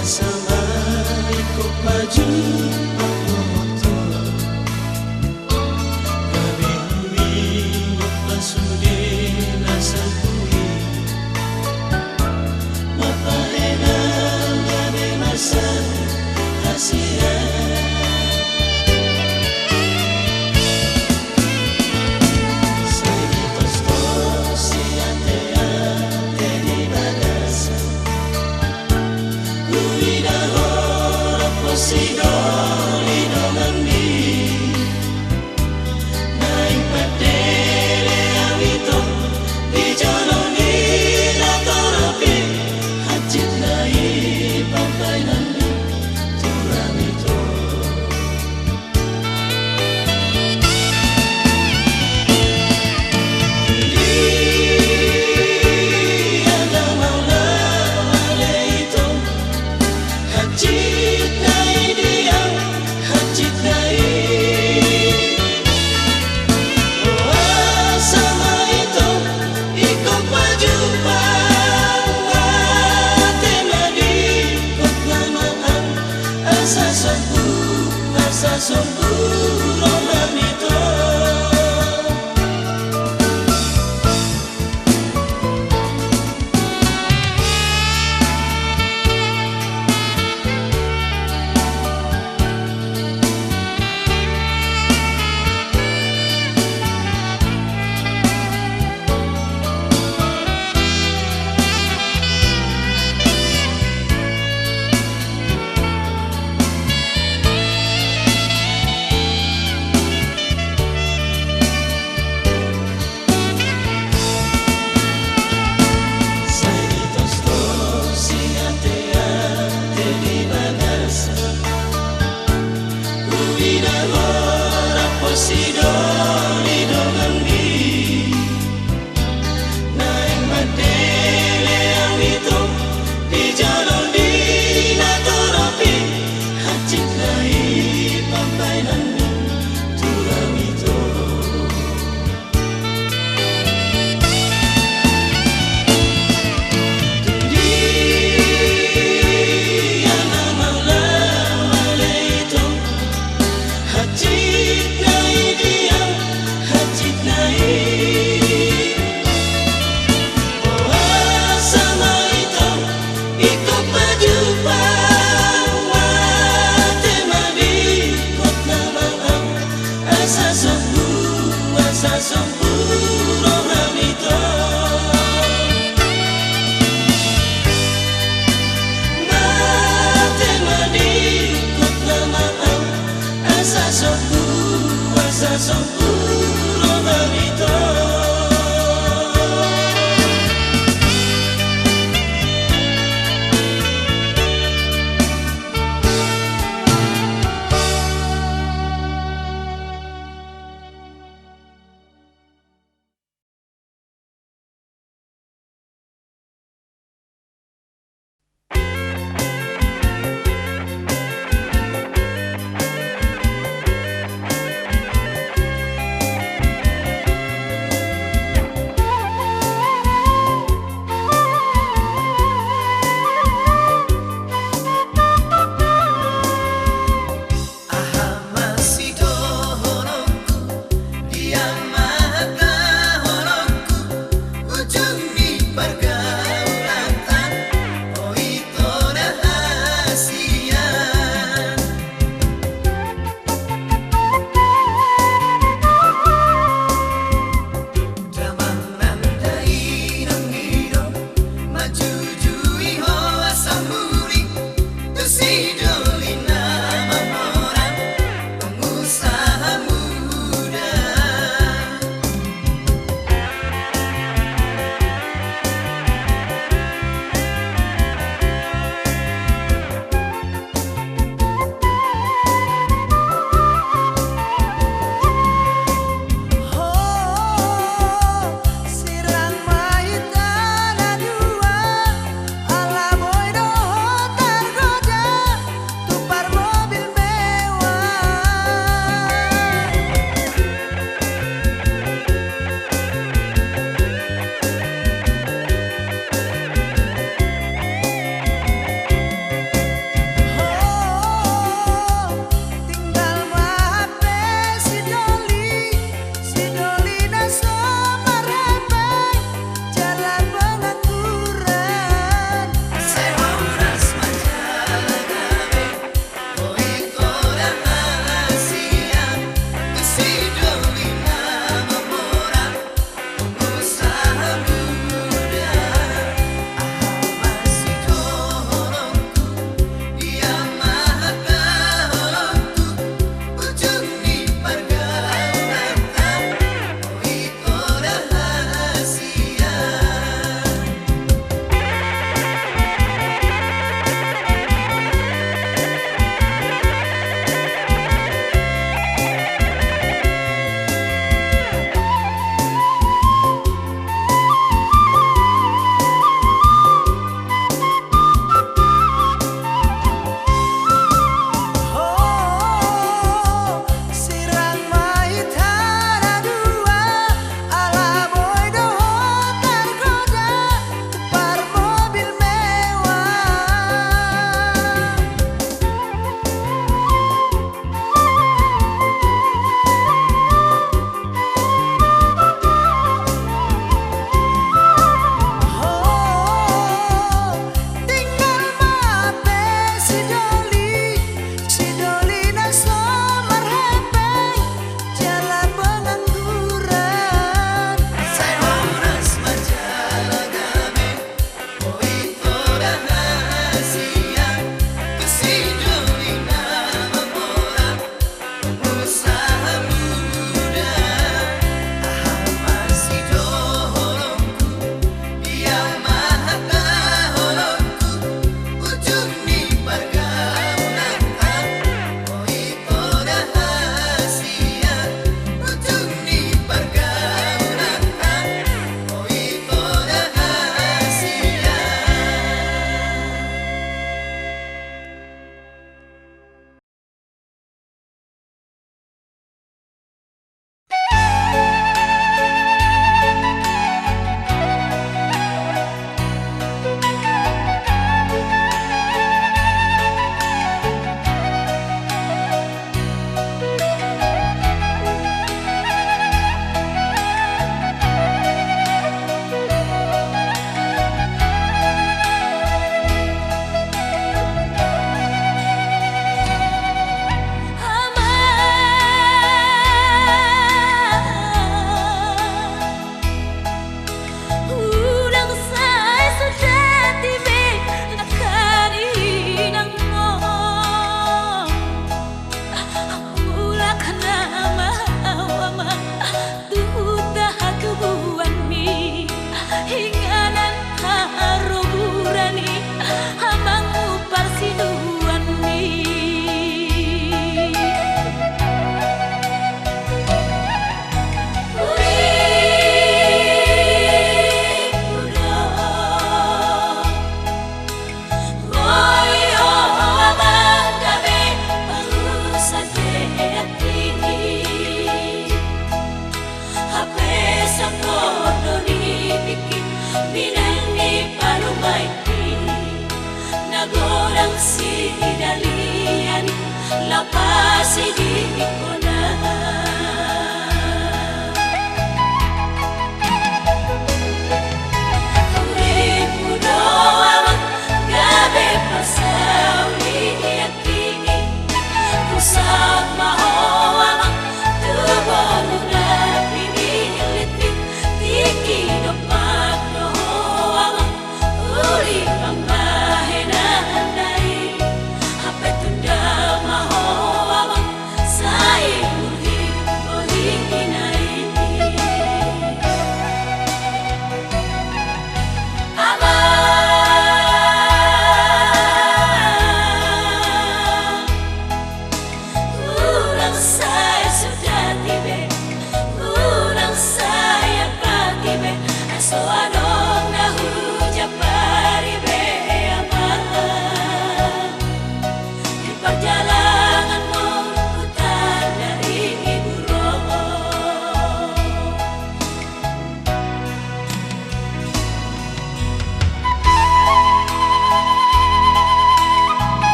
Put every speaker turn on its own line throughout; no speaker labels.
Sampai kau maju motor Kami pasudi nasakui Mapa enak gabe masa kasihan Segitos tos siantea teni bagasa Sidolido mandi Naik padere awito Dijaloni latarapi Hajit naik pampai nandi Turamito Dia ada maula wale itu Hajit naik dia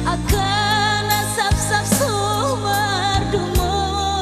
Akan asap-sap sumar dumo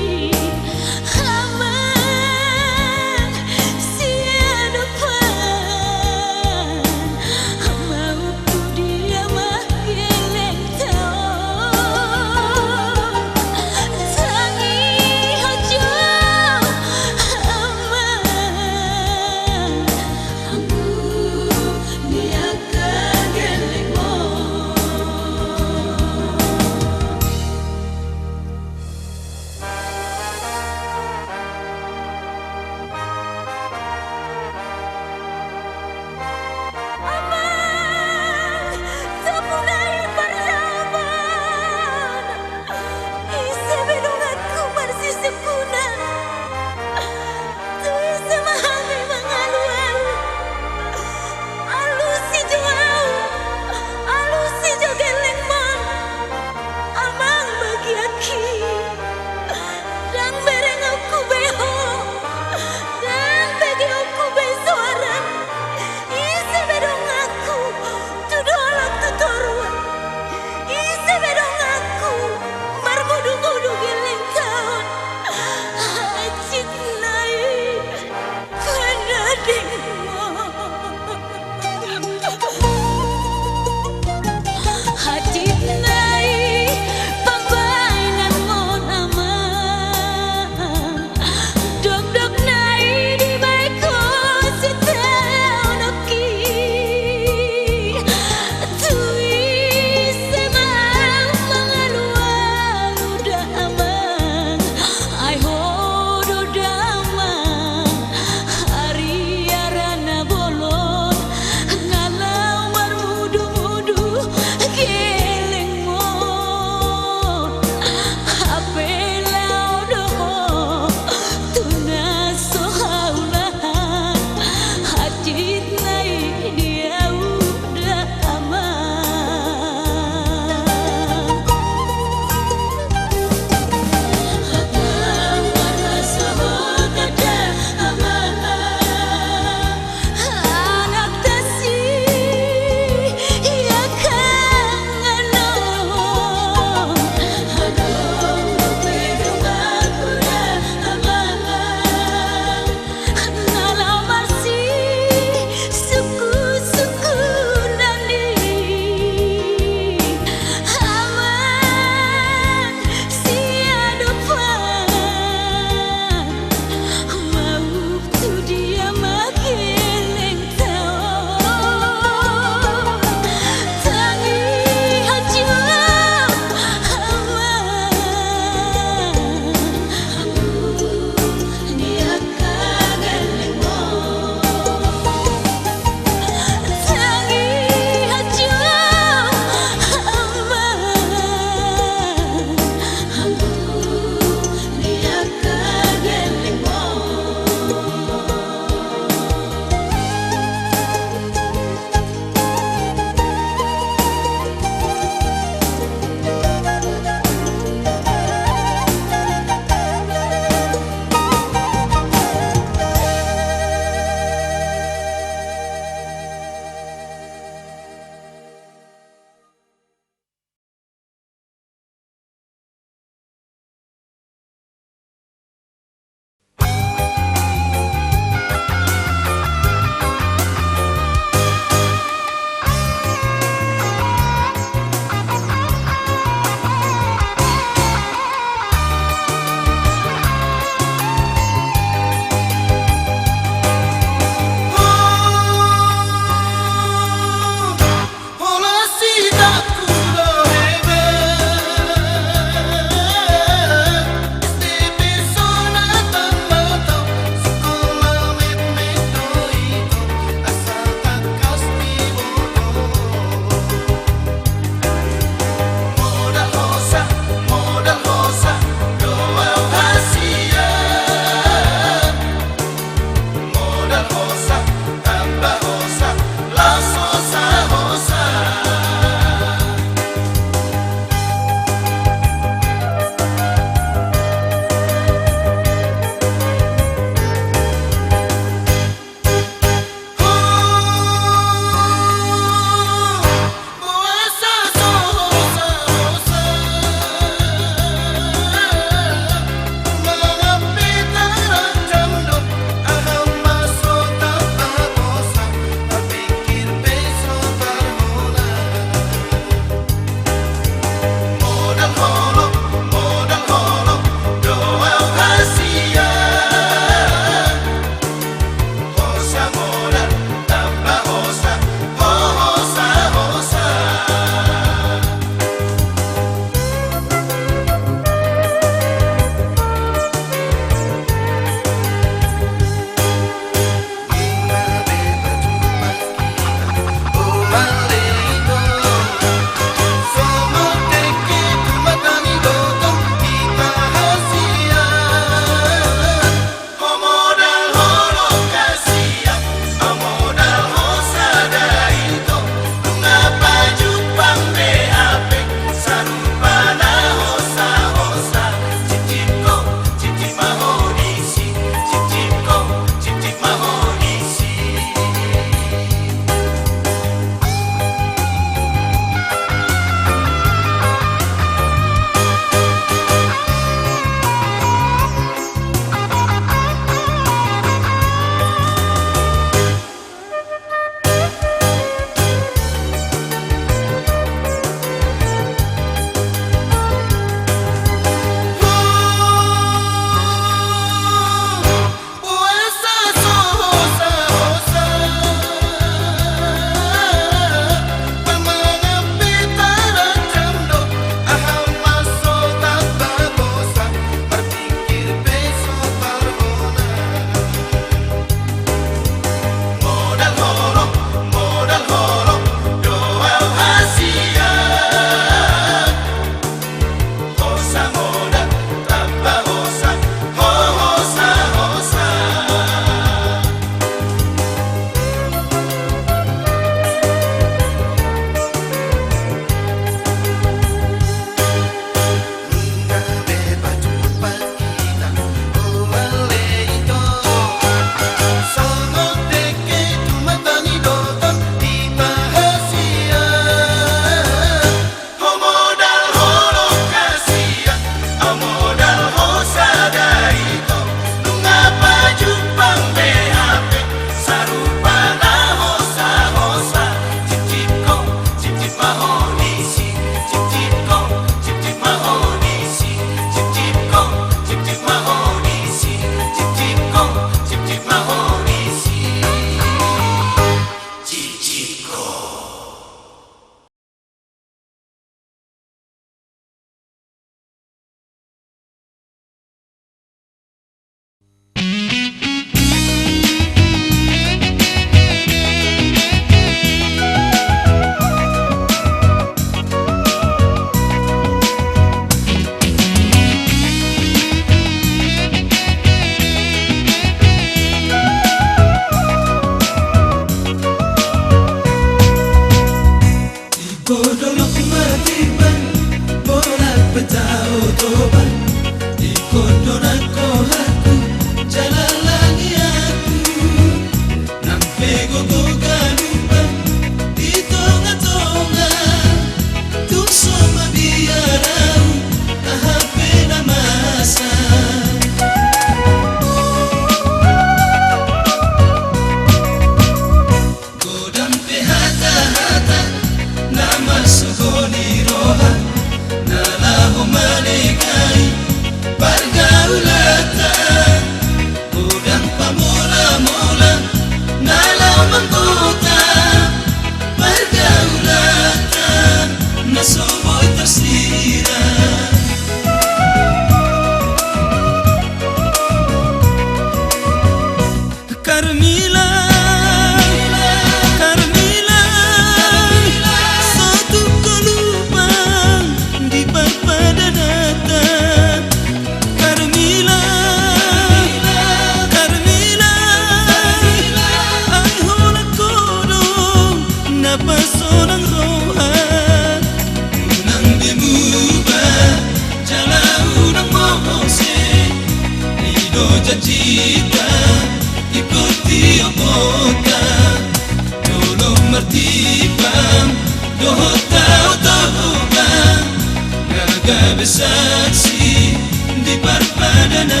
Naga bersaksi di Parpadanata.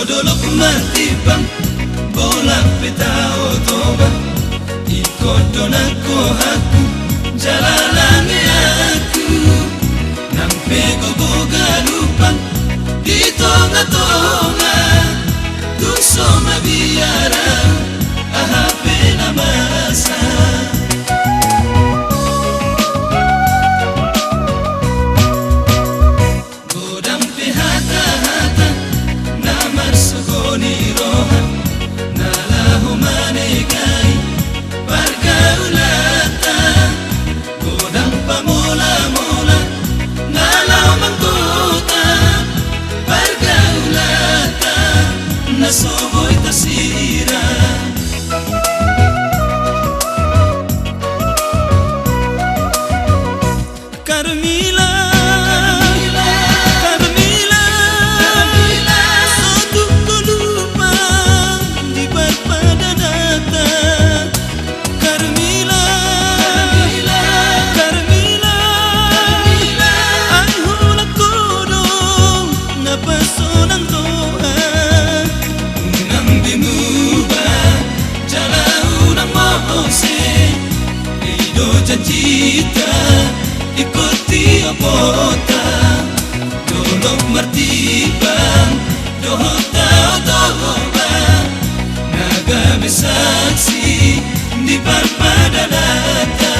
Dolok matibang bola petao toba ikodonako aku jalalange aku nampe gogoga lupang di tonga-tonga kusoma biara ahape namasa Sugoni roha nalahu manegai pergaulata godang pamola-mola nalau mangkota pergaulata nasoboy tasira Carmila Cita ikuti opota dolok martibang dohota otoba naga bersaksi di Parpadanata.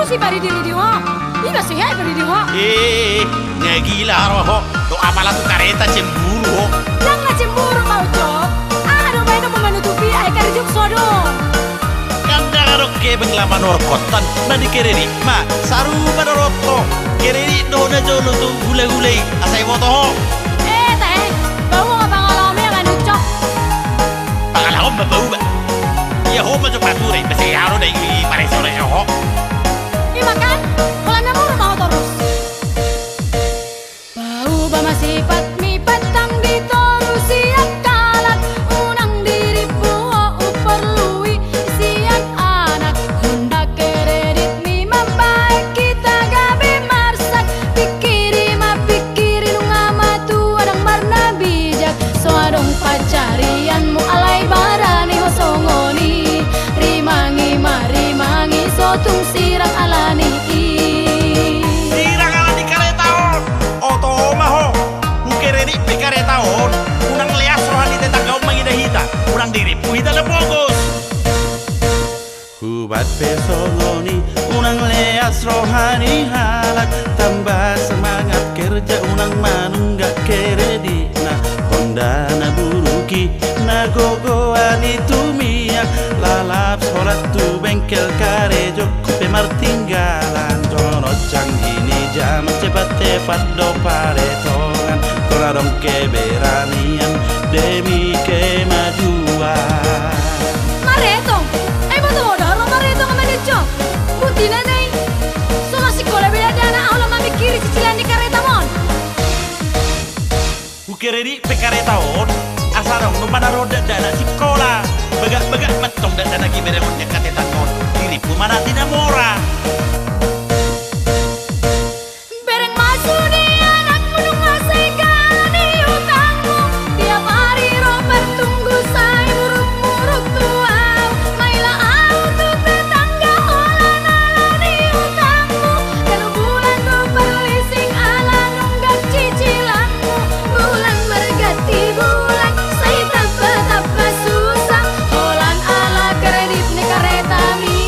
si pari diri di ho. Ina sih ya pari di ho.
Nggak gila roh. Do apalah tuh kareta cemburu ho.
Yang nggak cemburu mau cok. Aduh main mau menutupi ay karjuk sodo.
Yang nggak ke benglaman orkotan. Nadi kereri ma saru padoroto. Kereri do na jolo tuh gule-gule asai foto ho.
Teh bau apa ngalami yang anu cok.
Pangalam bau ba. Ya ho ma coba tuh deh. Masih aro deh pare sore ho.
Makan, kalau memang mau terus. Bau bama sifat mi petang ditorusi akalat. Unang diri buo uperlui siang anak. Hendak kredit mi membaik kita gabe marsak. Pikiri ma pikiri lu ngama tu adang marna bijak. So adong pacarianmu alai barani ho songoni. Rimangi marimangi sotung sirang alani.
Sirang alani kareta on. Oto maho. Mukereni pe kareta on. Unang leas rohani tentang kau mangida hita. Unang diri puhita le bogos. Hubat
Hubat pesongoni unang leas rohani halak, tambah semangat kerja unang manunggak keredi na Honda na buruki na gogoan itu miak, lalap sholat tu bengkel karejo kupe martinggalan jono canggini jam cepat tepat do paretongan kora dong keberanian demi kemajuan.
Maretong, betul dah lo maretong sama dia Buti nanai, soal sekolah bela dana Allah memikiri cicilan di kareta mon.
Keredi pe karetaon asarong no mana roda dana sekolah begak-begak metong dana gimere mon katetan mon diriku mana tidak mora.
Bereng masuk di anak gunung asekani utangmu, tiap hari Robert tunggu saya muruk-muruk tua, mailah auto tetangga olah nalani utangmu, dan bulan berlising ala nunggak cicilanmu, bulan berganti bulan saya tambah susah, olan ala kredit ni kareta mi.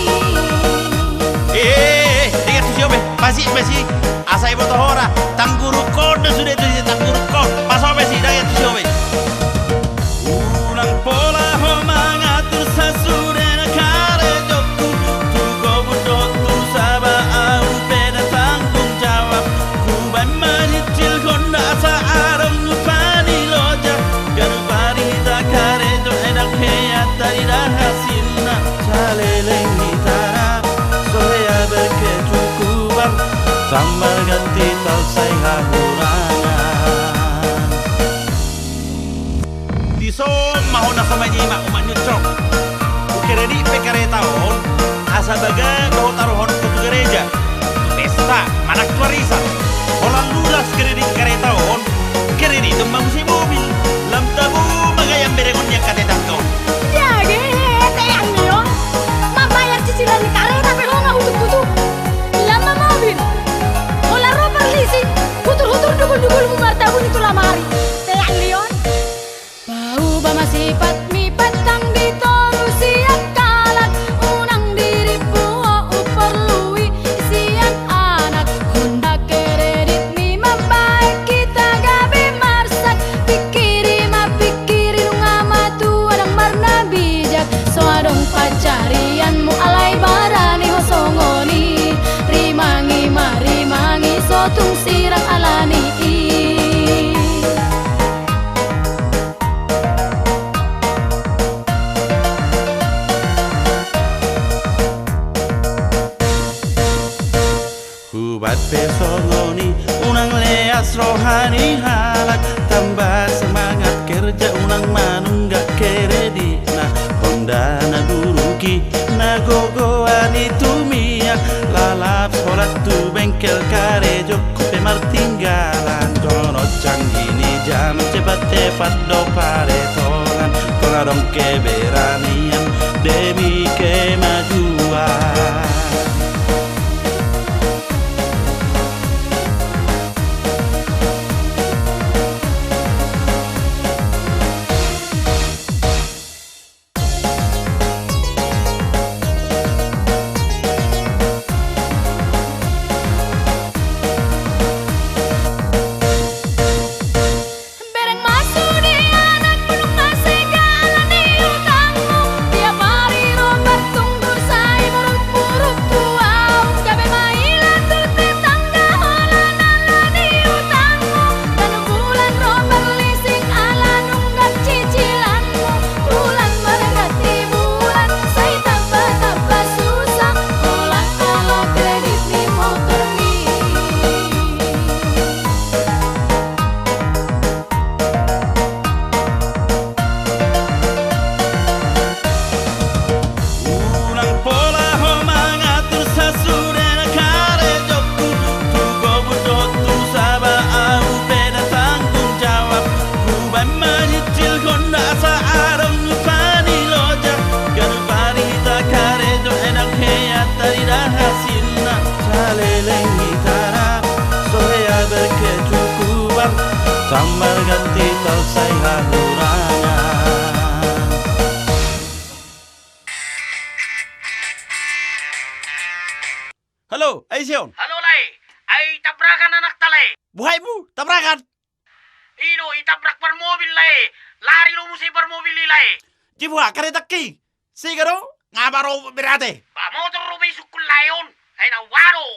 Dengar tu siapa? Masih asai boto hora tangguru kode sudah itu tangguru kode pasal masih dengar tu siapa? Ulang pola ho mengatur sasudah karejoku tu gobudo tu saba au peda tanggung jawab kuban menyicil konda asa arem nupani loja garu parita karejo edak heyat dari dah hasilna caleleng hitara soya berkecukupan tambah ganti talsai hahurangan di som mahona sama nyimak umat nyucok ukeredi pekareta on asa baga bahu taruhon ke tu gereja pesta manak tuarisan holan lulas keredi kareta on keredi tembang si mobil lam tabu magayam berengon yang katetan kau
Jadi, yang niyo, mabayar cicilan di kareta tapi lo nggak utuh-utuh. Lama mobil, olah roper leasing, hutur-hutur dugul-dugul martabun itu lamari. Yang niyo, bau bama sifat mi patang ditoru siang kalat, unang diri buo uperlui siang anak, Honda kredit mi mabaik kita gabe marsak, pikiri ngama tu adang marna bijak, so adong pacarianmu alay barani hosongoni, rimangi sotung sirang alani.
Hubat pesongoni unang leas rohani halak, tambah semangat kerja unang manunggak keredi na Honda na buruki na gogoan itu miak, lalap sholat tu bengkel karejo kupe martinggalan jono canggini jam cepat tepat do paretongan kora dong keberanian demi kemajuan.
Bereng masuk di anak gunung asekani utangmu, tiap hari Robert tunggu saya muruk-muruk
Halo, ay Sion.
Halo Lai, ay tabrakan anak talay.
Buhay mo, tabrakan.
Ino, itabrak par mobil Lai. Lari lo musay par mobil Lai.
Jibuha, karitaki. Sigaro, nga baro birate.
Ba motor lo may sukul layon. Ay nawaro.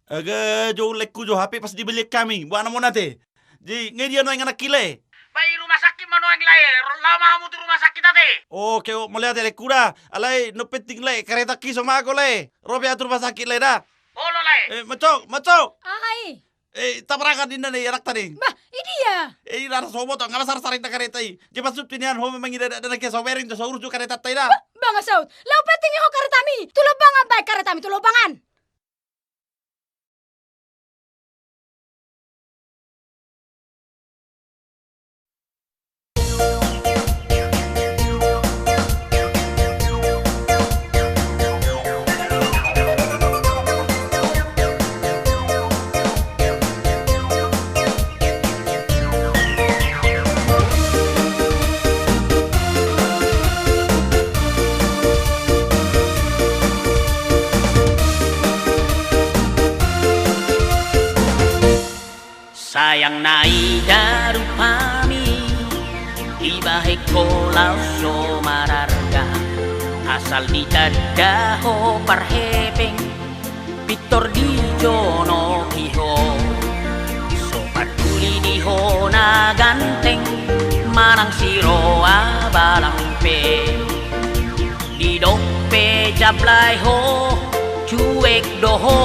Aga, jo lekku jo HP pas dibeli kami. Buana mo nate. Ji, ngayon ay nga nakile.
Bay rumah sakit mano ang Lai. Lama mo tu rumah sakit ate.
Okay, malihat lekura. Alay, no penting le, karitaki sama ako le. Robi atur masakit le da.
Holo Lai.
Macok.
Ay,
Tabrakan din na ni anak tani.
bah, ini dia.
Nara sobo to, nga masar-sarin na kareta eh. Di pas tinian ho mangida na nagkasawerin to sa urus kareta tayo na.
Bang Saud, lau penting ho karetami. Tulobangan baik karetami, tulobangan.
Sayang naida rupami Ibahe kolau so mararga Asal di dadaho parhepeng Pitor di jono iho So paduli di ho na ganteng Manang siro abalang pe Di dope jablay ho Cuek doho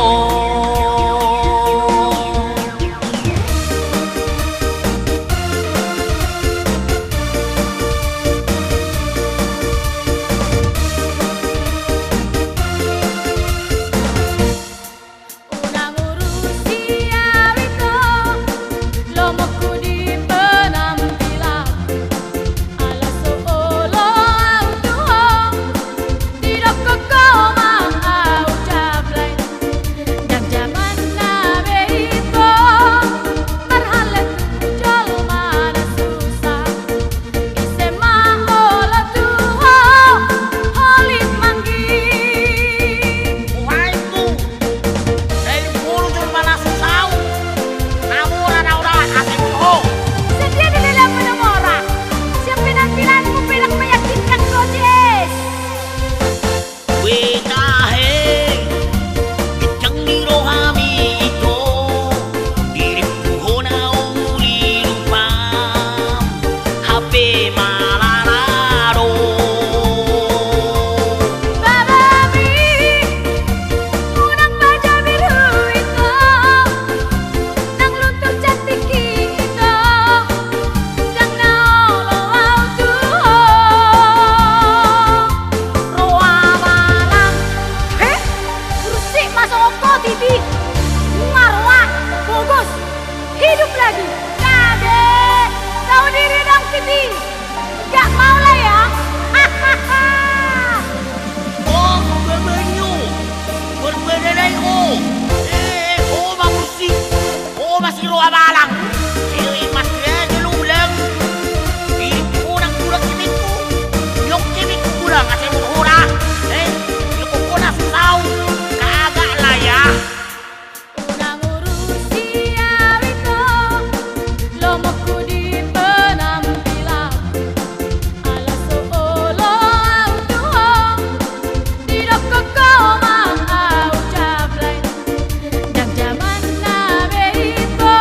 Unang urusi awito, lomoku di penampilan. Alas olo autuho, tidak kekomang au jablay. Dan zaman nabe itu, marhalet tujol mana susah. Isema olo tuho, holit manggi.
Buhay mo! Dahil puro dyan malasusaw! Namura na ura ate mo!
Sedia nila menamora. Siap penampilanmu bilang meyakinkan Gojes.
Wetahe Gicang di rohami ito Diripuho na uli lupam HP malalaro
Bababi, unang baja biru itu, nang luntur cantik itu, yang naolo autuho, roa malang. Rusik masuk oko TV, marwa, bagus, hidup lagi. Kade, tahu diri dong TV, gak mau lah ya. Hahaha.
Oh, bebenyo Berbedaray ko mamusik masih roa balang mas kaya lulang Diripuho ng kulang kimik ko Yung kimik ko kulang kasi murhura Yung ko na susaw Kaaga laya
Unang urusi awito, lomoku di penampilan. Alas olo autuho, tidak kekomang au jablay. Dan zaman nabe itu,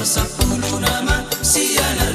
10 nama siana